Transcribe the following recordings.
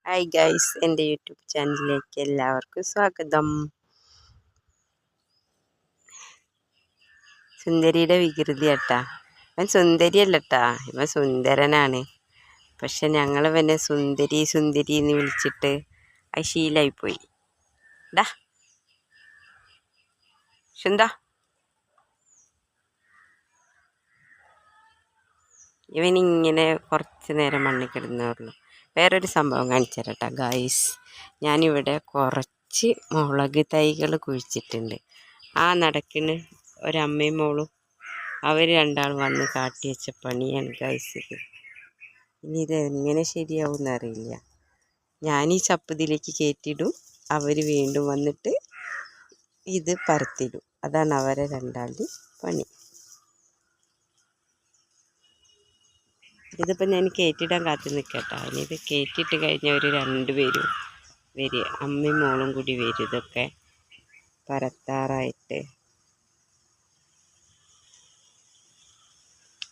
Hi guys, എൻ്റെ YouTube ചാനലിലേക്ക് എല്ലാവർക്കും സ്വാഗതം. സുന്ദരിയുടെ വികൃതി കേട്ടാ. ഇവൻ സുന്ദരിയല്ലട്ടാ, ഇവൻ സുന്ദരനാണ്. പക്ഷെ ഞങ്ങൾ ഇവനെ സുന്ദരി സുന്ദരി എന്ന് വിളിച്ചിട്ട് അത് ശീലായിപ്പോയി. ഡാ സുന്ദ, ഇവനിങ്ങനെ കുറച്ച് നേരം മണ്ണിൽ കിടന്നേറുള്ളൂ. വേറൊരു സംഭവം കാണിച്ചു തരട്ടാ ഗൈസ്. ഞാനിവിടെ കുറച്ച് മുളക് തൈകൾ കുഴിച്ചിട്ടുണ്ട്. ആ നടക്കിന് ഒരമ്മയും മോളും അവർ രണ്ടാളും വന്ന് കാട്ടി വെച്ച പണിയാണ് ഗൈസ് ഇത്. ഇനി ഇത് എങ്ങനെ ശരിയാവും എന്നറിയില്ല. ഞാൻ ഈ ചപ്പതിലേക്ക് കയറ്റിയിടും, അവർ വീണ്ടും വന്നിട്ട് ഇത് പരത്തിടും. അതാണ് അവരെ രണ്ടാളുടെ പണി. ഇതിപ്പോൾ ഞാൻ കയറ്റിയിടാൻ കാത്തു നിൽക്കട്ടോ. ഇനി ഇത് കയറ്റിയിട്ട് കഴിഞ്ഞാൽ ഒരു രണ്ടുപേരും വരും, അമ്മയും മോളും കൂടി വരും ഇതൊക്കെ പരത്താറായിട്ട്.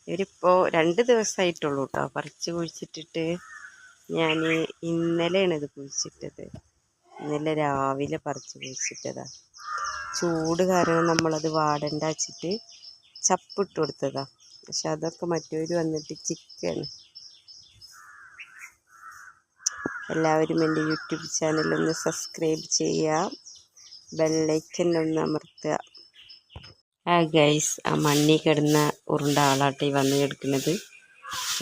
ഇവരിപ്പോൾ 2 ദിവസമായിട്ടുള്ളൂ കേട്ടോ പറിച്ച് കുഴിച്ചിട്ടിട്ട്. ഞാൻ ഇന്നലെയാണ് ഇത് കുഴിച്ചിട്ടത്. ഇന്നലെ രാവിലെ പറിച്ച് കുഴിച്ചിട്ടതാ. ചൂട് കാരണം നമ്മളത് വാടണ്ട വെച്ചിട്ട് ചപ്പിട്ട് കൊടുത്തതാ. പക്ഷെ അതൊക്കെ മറ്റവർ വന്നിട്ട് ചിക്കാണ്. എല്ലാവരും എൻ്റെ യൂട്യൂബ് ചാനലൊന്ന് സബ്സ്ക്രൈബ് ചെയ്യുക, ബെല്ലൈക്കൻ ഒന്ന് അമർത്തുക. ഗൈസ്, ആ മണ്ണി കിടന്ന ഉരുണ്ട ആളാട്ടി വന്ന് കിടക്കുന്നത്.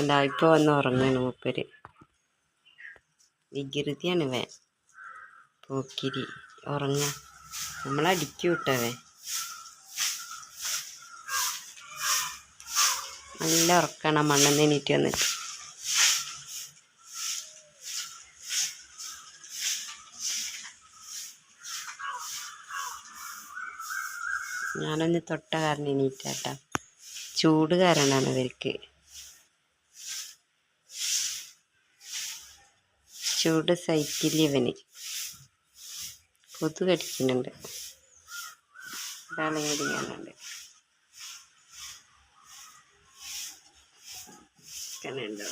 എന്താ ഇപ്പോൾ വന്ന് ഉറങ്ങാണ് മൂപ്പര്. വികൃതിയാണ് വേ പോക്കിരി. ഉറങ്ങ നമ്മളടിക്കു വിട്ടവേ. നല്ല ഉറക്കാണ് മണ്ണെന്ന് എണീറ്റ് വന്നിട്ട്. ഞാനൊന്ന് തൊട്ട കാരണം എണീറ്റാട്ടാ. ചൂട് കാരണമാണ് ഇവർക്ക്. ചൂട് സൈക്കിൾ ഇവന്. കൊതു കടിക്കുന്നുണ്ട്. ഒരാളെ കൂടി ഞാനുണ്ട്. കണ്ടുണ്ടോ?